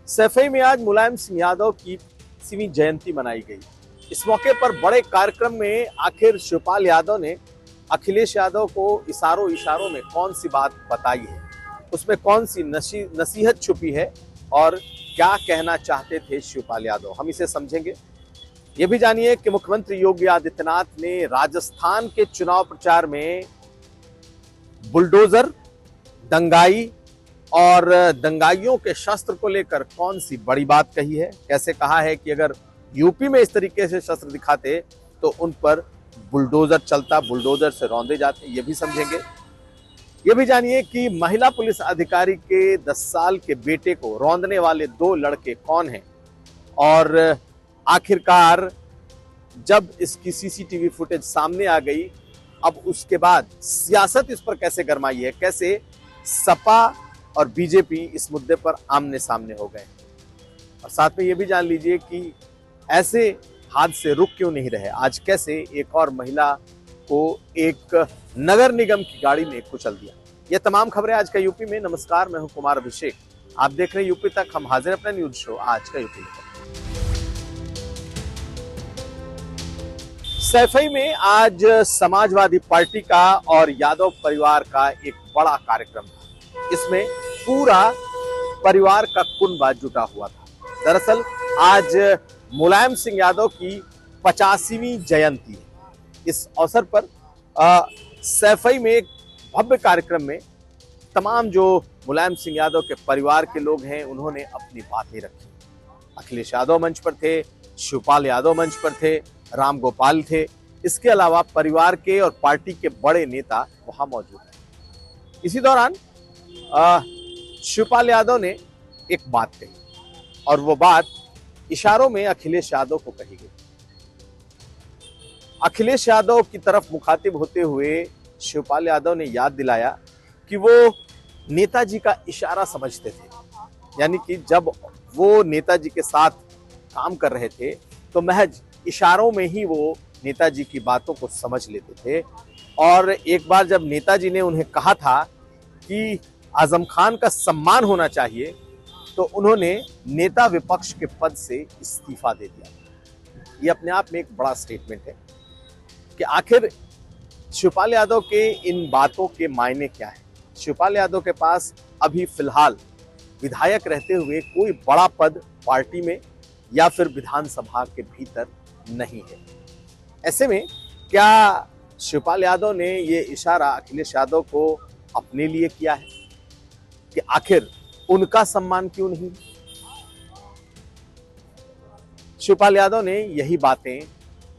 सैफई में आज मुलायम सिंह यादव की 80वीं जयंती मनाई गई। इस मौके पर बड़े कार्यक्रम में आखिर शिवपाल यादव ने अखिलेश यादव को इशारों इशारों में कौन सी बात बताई है, उसमें कौन सी नसीहत छुपी है और क्या कहना चाहते थे शिवपाल यादव, हम इसे समझेंगे। ये भी जानिए कि मुख्यमंत्री योगी आदित्यनाथ ने राजस्थान के चुनाव प्रचार में बुलडोजर, दंगाई और दंगाइयों के शस्त्र को लेकर कौन सी बड़ी बात कही है। कैसे कहा है कि अगर यूपी में इस तरीके से शस्त्र दिखाते तो उन पर बुलडोजर चलता, बुलडोजर से रौंदे जाते, ये भी समझेंगे। ये भी जानिए कि महिला पुलिस अधिकारी के 10 साल के बेटे को रौंदने वाले 2 लड़के कौन हैं और आखिरकार जब इसकी सीसीटीवी फुटेज सामने आ गई, अब उसके बाद सियासत इस पर कैसे गरमाई है, कैसे सपा और बीजेपी इस मुद्दे पर आमने सामने हो गए। और साथ में ये भी जान लीजिए कि ऐसे हादसे रुक क्यों नहीं रहे। आज कैसे एक और महिला को एक नगर निगम की गाड़ी ने कुचल दिया। ये तमाम खबरें आज का यूपी में। नमस्कार, मैं हूं कुमार अभिषेक, आप देख रहे हैं यूपी तक। हम हाजिर अपने न्यूज शो आज का यूपी तक। सैफई में आज समाजवादी पार्टी का और यादव परिवार का एक बड़ा कार्यक्रम था। इसमें पूरा परिवार का कुनबा जुटा हुआ था। दरअसल आज मुलायम सिंह यादव की 85वीं जयंती है। इस अवसर पर सैफई में एक भव्य कार्यक्रम में तमाम जो मुलायम सिंह यादव के परिवार के लोग हैं उन्होंने अपनी बातें रखी। अखिलेश यादव मंच पर थे, शिवपाल यादव मंच पर थे, राम गोपाल थे। इसके अलावा परिवार के और पार्टी के बड़े नेता वहां मौजूद हैं। इसी दौरान शिवपाल यादव ने एक बात कही और वो बात इशारों में अखिलेश यादव को कही गई। अखिलेश यादव की तरफ मुखातिब होते हुए शिवपाल यादव ने याद दिलाया कि वो नेताजी का इशारा समझते थे, यानी कि जब वो नेताजी के साथ काम कर रहे थे तो महज इशारों में ही वो नेताजी की बातों को समझ लेते थे। और एक बार जब नेताजी ने उन्हें कहा था कि आजम खान का सम्मान होना चाहिए तो उन्होंने नेता विपक्ष के पद से इस्तीफा दे दिया। ये अपने आप में एक बड़ा स्टेटमेंट है कि आखिर शिवपाल यादव के इन बातों के मायने क्या है। शिवपाल यादव के पास अभी फिलहाल विधायक रहते हुए कोई बड़ा पद पार्टी में या फिर विधानसभा के भीतर नहीं है। ऐसे में क्या शिवपाल यादव ने ये इशारा अखिलेश यादव को अपने लिए किया है कि आखिर उनका सम्मान क्यों नहीं। शिवपाल यादव ने यही बातें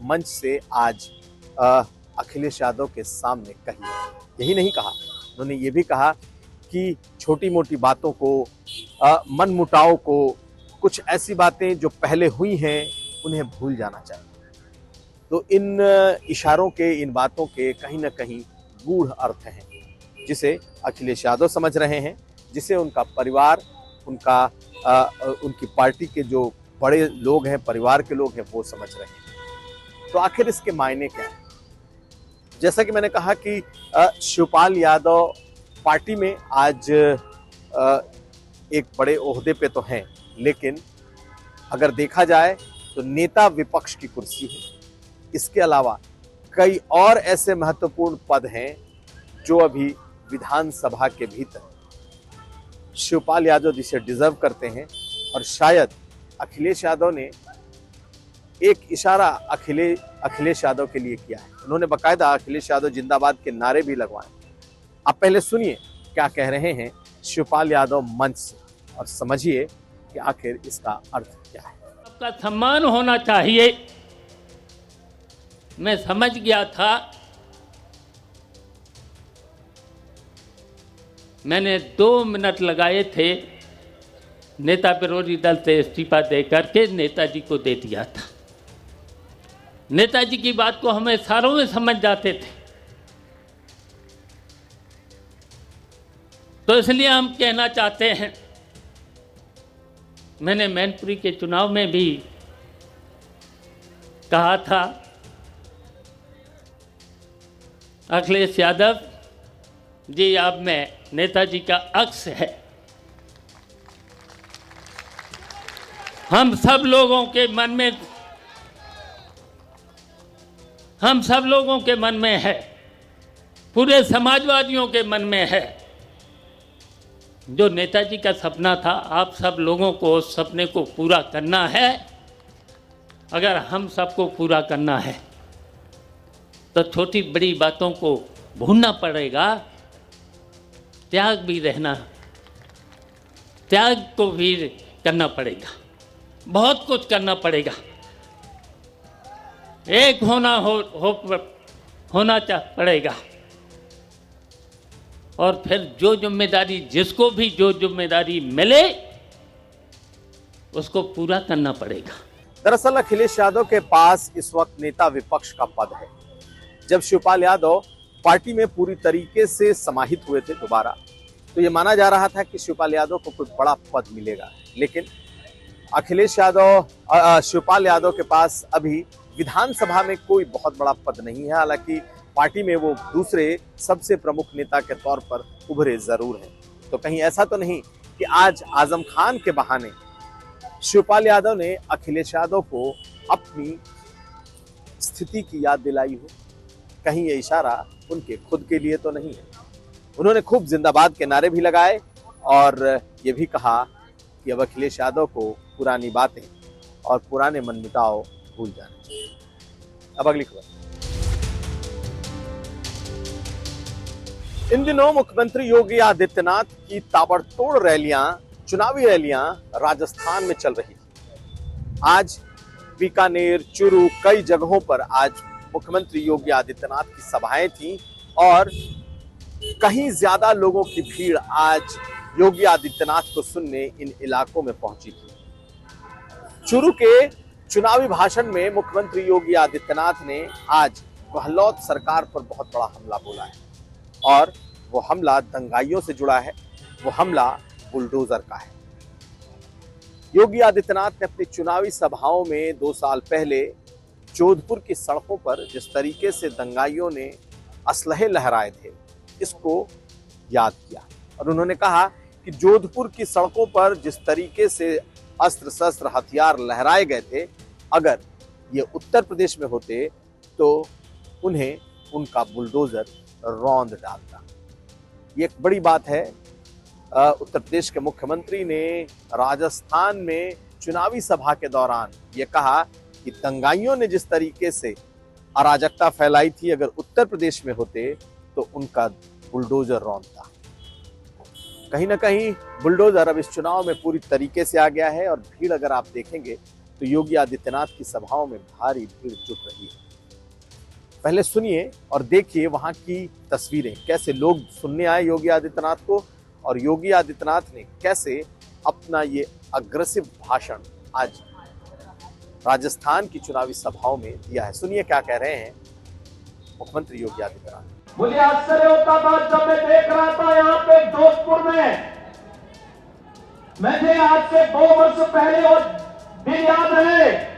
मंच से आज अखिलेश यादव के सामने कही। यही नहीं कहा, उन्होंने ये भी कहा कि छोटी मोटी बातों को, मनमुटाव को, कुछ ऐसी बातें जो पहले हुई हैं उन्हें भूल जाना चाहिए। तो इन इशारों के, इन बातों के कहीं ना कहीं गूढ़ अर्थ हैं जिसे अखिलेश यादव समझ रहे हैं, जिसे उनका परिवार, उनकी पार्टी के जो बड़े लोग हैं, परिवार के लोग हैं, वो समझ रहे हैं। तो आखिर इसके मायने क्या है। जैसा कि मैंने कहा कि शिवपाल यादव पार्टी में आज एक बड़े ओहदे पे तो हैं, लेकिन अगर देखा जाए तो नेता विपक्ष की कुर्सी है। इसके अलावा कई और ऐसे महत्वपूर्ण पद हैं जो अभी विधानसभा के भीतर शिवपाल यादव जिसे डिजर्व करते हैं। और शायद अखिलेश यादव ने एक इशारा अखिलेश यादव के लिए किया है। उन्होंने बकायदा अखिलेश यादव जिंदाबाद के नारे भी लगवाए। आप पहले सुनिए क्या कह रहे हैं शिवपाल यादव मंच से और समझिए कि आखिर इसका अर्थ क्या है। आपका सम्मान होना चाहिए। मैं समझ गया था, मैंने 2 मिनट लगाए थे, नेता विरोधी दल से इस्तीफा दे करके नेताजी को दे दिया था। नेताजी की बात को हम इशारों में समझ जाते थे, तो इसलिए हम कहना चाहते हैं, मैंने मैनपुरी के चुनाव में भी कहा था, अखिलेश यादव जी आप में नेताजी का अक्स है। हम सब लोगों के मन में है, पूरे समाजवादियों के मन में है। जो नेताजी का सपना था, आप सब लोगों को उस सपने को पूरा करना है। अगर हम सबको पूरा करना है तो छोटी बड़ी बातों को भूलना पड़ेगा, त्याग को भी करना पड़ेगा, बहुत कुछ करना पड़ेगा। एक होना पड़ेगा। और फिर जिसको भी जो जिम्मेदारी मिले उसको पूरा करना पड़ेगा। दरअसल अखिलेश यादव के पास इस वक्त नेता विपक्ष का पद है। जब शिवपाल यादव पार्टी में पूरी तरीके से समाहित हुए थे दोबारा, तो ये माना जा रहा था कि शिवपाल यादव को कोई बड़ा पद मिलेगा, लेकिन शिवपाल यादव के पास अभी विधानसभा में कोई बहुत बड़ा पद नहीं है। हालांकि पार्टी में वो दूसरे सबसे प्रमुख नेता के तौर पर उभरे जरूर हैं। तो कहीं ऐसा तो नहीं कि आज आजम खान के बहाने शिवपाल यादव ने अखिलेश यादव को अपनी स्थिति की याद दिलाई हो? कहीं ये इशारा उनके खुद के लिए तो नहीं है। उन्होंने खूब जिंदाबाद के नारे भी लगाए और ये भी कहा कि अब अखिलेश यादव को पुरानी बातें और पुराने मनमुटाव भूल जाने चाहिए। अब अगली खबर। इन दिनों मुख्यमंत्री योगी आदित्यनाथ की ताबड़तोड़ चुनावी रैलियां राजस्थान में चल रही थी। आज बीकानेर, चुरू, कई जगहों पर आज मुख्यमंत्री योगी आदित्यनाथ की सभाएं थीं और कहीं ज्यादा लोगों की भीड़ आज योगी आदित्यनाथ को सुनने इन इलाकों में पहुंची थी। चुरू के चुनावी भाषण में मुख्यमंत्री योगी आदित्यनाथ ने आज गहलोत सरकार पर बहुत बड़ा हमला बोला है और वो हमला दंगाइयों से जुड़ा है, वो हमला बुलडोजर का है। योगी आदित्यनाथ ने अपनी चुनावी सभाओं में 2 साल पहले जोधपुर की सड़कों पर जिस तरीके से दंगाइयों ने असलहे लहराए थे, इसको याद किया और उन्होंने कहा कि जोधपुर की सड़कों पर जिस तरीके से अस्त्र शस्त्र हथियार लहराए गए थे, अगर ये उत्तर प्रदेश में होते तो उन्हें उनका बुलडोजर रौंद डालता। ये एक बड़ी बात है। उत्तर प्रदेश के मुख्यमंत्री ने राजस्थान में चुनावी सभा के दौरान ये कहा कि दंगाइयों ने जिस तरीके से अराजकता फैलाई थी, अगर उत्तर प्रदेश में होते तो उनका बुलडोजर रौंदता। कहीं ना कहीं बुलडोजर अब इस चुनाव में पूरी तरीके से आ गया है और भीड़ अगर आप देखेंगे तो योगी आदित्यनाथ की सभाओं में भारी भीड़ जुट रही है। पहले सुनिए और देखिए वहां की तस्वीरें, कैसे लोग सुनने आए योगी आदित्यनाथ को और योगी आदित्यनाथ ने कैसे अपना ये अग्रेसिव भाषण आज राजस्थान की चुनावी सभाओं में दिया है। सुनिए क्या कह रहे हैं मुख्यमंत्री योगी आदित्यनाथ। मुझे आश्चर्य होता था जब मैं देख रहा था यहाँ पे जोधपुर में, मुझे आज से 2 वर्ष पहले वो दिन याद है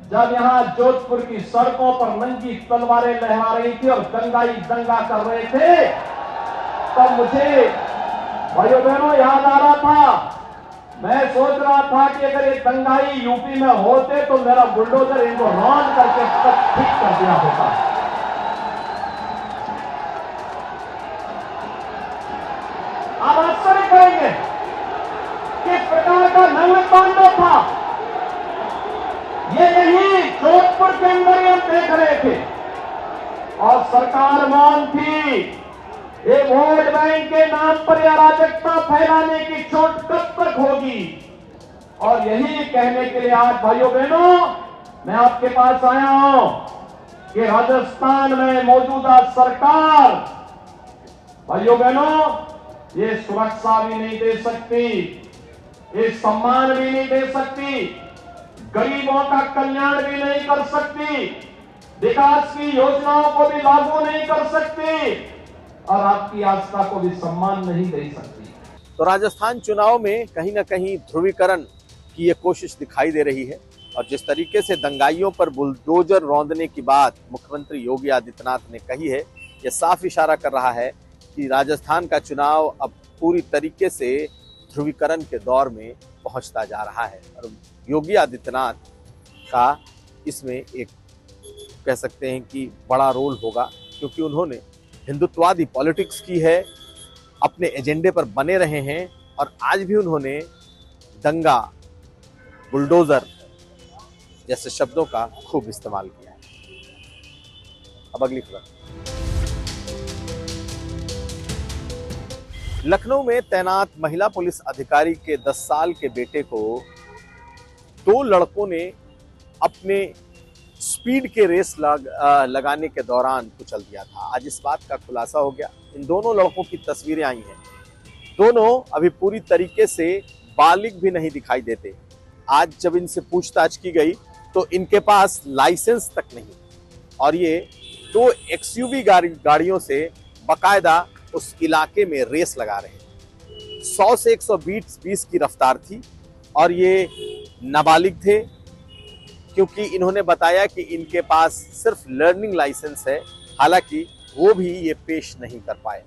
जब यहाँ जोधपुर की सड़कों पर नंगी तलवारें लहरा रही थी और दंगाई दंगा कर रहे थे। तब मुझे भाइयों बहनों याद आ रहा था, मैं सोच रहा था कि अगर ये दंगाई यूपी में होते तो मेरा बुलडोजर इनको रौंद करके ठीक कर दिया होता। आप आश्चर्य करेंगे किस प्रकार का नंग तांडव था। ये नहीं जोधपुर के अंदर ही हम देख रहे थे और सरकार मौन थी। ये वोट बैंक के नाम पर अराजकता फैलाने की चोट कब तक होगी। और यही कहने के लिए आज भाइयों बहनों मैं आपके पास आया हूं कि राजस्थान में मौजूदा सरकार भाइयों बहनों ये सुरक्षा भी नहीं दे सकती, ये सम्मान भी नहीं दे सकती, गरीबों का कल्याण भी नहीं कर सकती, विकास की योजनाओं को भी लागू नहीं कर सकती और आपकी आस्था को भी सम्मान नहीं दे सकती। तो राजस्थान चुनाव में कहीं ना कहीं ध्रुवीकरण की ये कोशिश दिखाई दे रही है और जिस तरीके से दंगाइयों पर बुलडोजर रौंदने की बात मुख्यमंत्री योगी आदित्यनाथ ने कही है, यह साफ इशारा कर रहा है कि राजस्थान का चुनाव अब पूरी तरीके से ध्रुवीकरण के दौर में पहुंचता जा रहा है। और योगी आदित्यनाथ का इसमें एक कह सकते हैं कि बड़ा रोल होगा, क्योंकि उन्होंने हिंदुत्ववादी पॉलिटिक्स की है, अपने एजेंडे पर बने रहे हैं और आज भी उन्होंने दंगा, बुलडोजर जैसे शब्दों का खूब इस्तेमाल किया है। अब अगली खबर। लखनऊ में तैनात महिला पुलिस अधिकारी के 10 साल के बेटे को 2 लड़कों ने अपने स्पीड के रेस लगाने के दौरान कुचल दिया था। आज इस बात का खुलासा हो गया। इन दोनों लड़कों की तस्वीरें आई हैं। दोनों अभी पूरी तरीके से बालिग भी नहीं दिखाई देते। आज जब इनसे पूछताछ की गई तो इनके पास लाइसेंस तक नहीं, और ये 2 एक्सयूवी गाड़ियों से बकायदा उस इलाके में रेस लगा रहे थे। 100 से 120 की रफ्तार थी और ये नाबालिग थे, क्योंकि इन्होंने बताया कि इनके पास सिर्फ लर्निंग लाइसेंस है, हालांकि वो भी ये पेश नहीं कर पाए।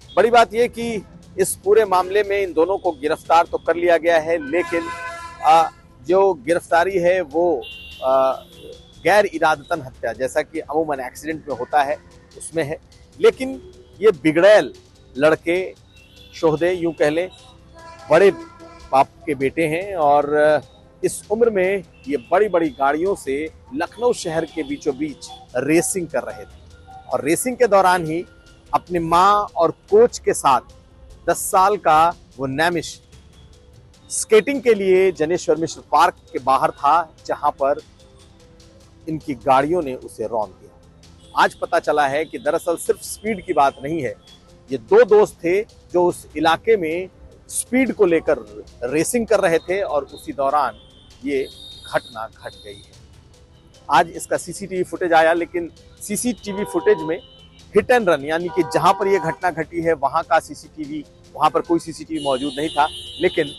बड़ी बात यह कि इस पूरे मामले में इन दोनों को गिरफ्तार तो कर लिया गया है, लेकिन जो गिरफ्तारी है वो गैर इरादतन हत्या, जैसा कि अमूमन एक्सीडेंट में होता है, उसमें है। लेकिन ये बिगड़ैल लड़के शोहदे, यूं कह लें, बड़े बाप के बेटे हैं और इस उम्र में ये बड़ी बड़ी गाड़ियों से लखनऊ शहर के बीचों बीच रेसिंग कर रहे थे। और रेसिंग के दौरान ही अपनी माँ और कोच के साथ 10 साल का वो नैमिश स्केटिंग के लिए जनेश्वर मिश्र पार्क के बाहर था, जहां पर इनकी गाड़ियों ने उसे रौंद दिया। आज पता चला है कि दरअसल सिर्फ स्पीड की बात नहीं है, ये 2 दोस्त थे जो उस इलाके में स्पीड को लेकर रेसिंग कर रहे थे और उसी दौरान ये घटना घट गई है। आज इसका सीसीटीवी फुटेज आया, लेकिन सीसीटीवी फुटेज में हिट एंड रन, यानी कि जहां पर यह घटना घटी है वहां पर कोई सीसीटीवी मौजूद नहीं था। लेकिन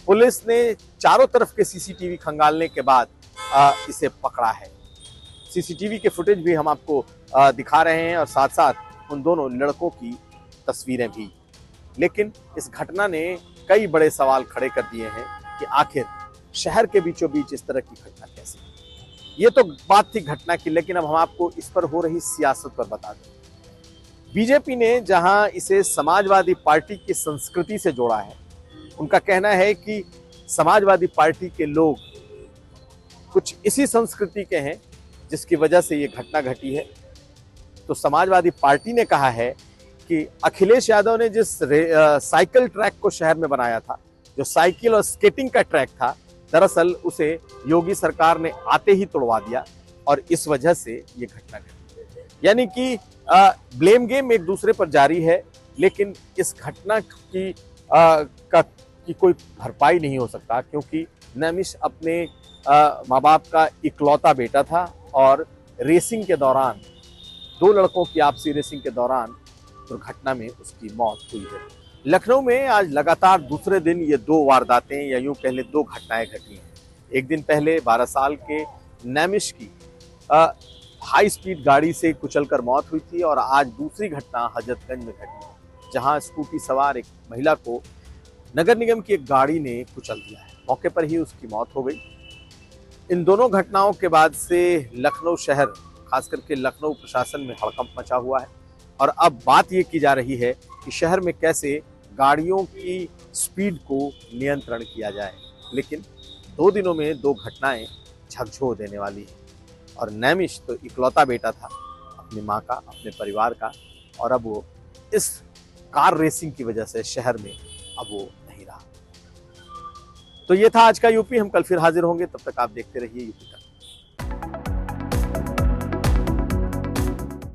पुलिस ने चारों तरफ के सीसीटीवी खंगालने के बाद इसे पकड़ा है। सीसीटीवी के फुटेज भी हम आपको दिखा रहे हैं और साथ साथ उन दोनों लड़कों की तस्वीरें भी। लेकिन इस घटना ने कई बड़े सवाल खड़े कर दिए हैं कि आखिर शहर के बीचों बीच इस तरह की घटना कैसे। ये तो बात थी घटना की, लेकिन अब हम आपको इस पर हो रही सियासत पर बता दें। बीजेपी ने जहां इसे समाजवादी पार्टी की संस्कृति से जोड़ा है, उनका कहना है कि समाजवादी पार्टी के लोग कुछ इसी संस्कृति के हैं जिसकी वजह से ये घटना घटी है। तो समाजवादी पार्टी ने कहा है कि अखिलेश यादव ने जिस साइकिल ट्रैक को शहर में बनाया था, जो साइकिल और स्केटिंग का ट्रैक था, दरअसल उसे योगी सरकार ने आते ही तोड़वा दिया और इस वजह से ये घटना घटी। यानी कि ब्लेम गेम एक दूसरे पर जारी है, लेकिन इस घटना की कोई भरपाई नहीं हो सकता, क्योंकि नैमिश अपने माँ बाप का इकलौता बेटा था और रेसिंग के दौरान, 2 लड़कों की आपसी रेसिंग के दौरान दुर्घटना में उसकी मौत हुई है। लखनऊ में आज लगातार दूसरे दिन ये 2 वारदातें या यूं कह लें 2 घटनाएं घटी हैं। एक दिन पहले 12 साल के नैमिश की हाई स्पीड गाड़ी से कुचलकर मौत हुई थी और आज दूसरी घटना हजरतगंज में घटी है, जहां स्कूटी सवार एक महिला को नगर निगम की एक गाड़ी ने कुचल दिया है। मौके पर ही उसकी मौत हो गई। इन दोनों घटनाओं के बाद से लखनऊ शहर, खास करके लखनऊ प्रशासन में हड़कंप मचा हुआ है और अब बात ये की जा रही है कि शहर में कैसे गाड़ियों की स्पीड को नियंत्रण किया जाए। लेकिन 2 दिनों में 2 घटनाएं झकझोर देने वाली है और नैमिश तो इकलौता बेटा था अपनी माँ का, अपने परिवार का, और अब वो इस कार रेसिंग की वजह से शहर में अब वो नहीं रहा। तो ये था आज का यूपी। हम कल फिर हाजिर होंगे, तब तक आप देखते रहिए यूपी तक।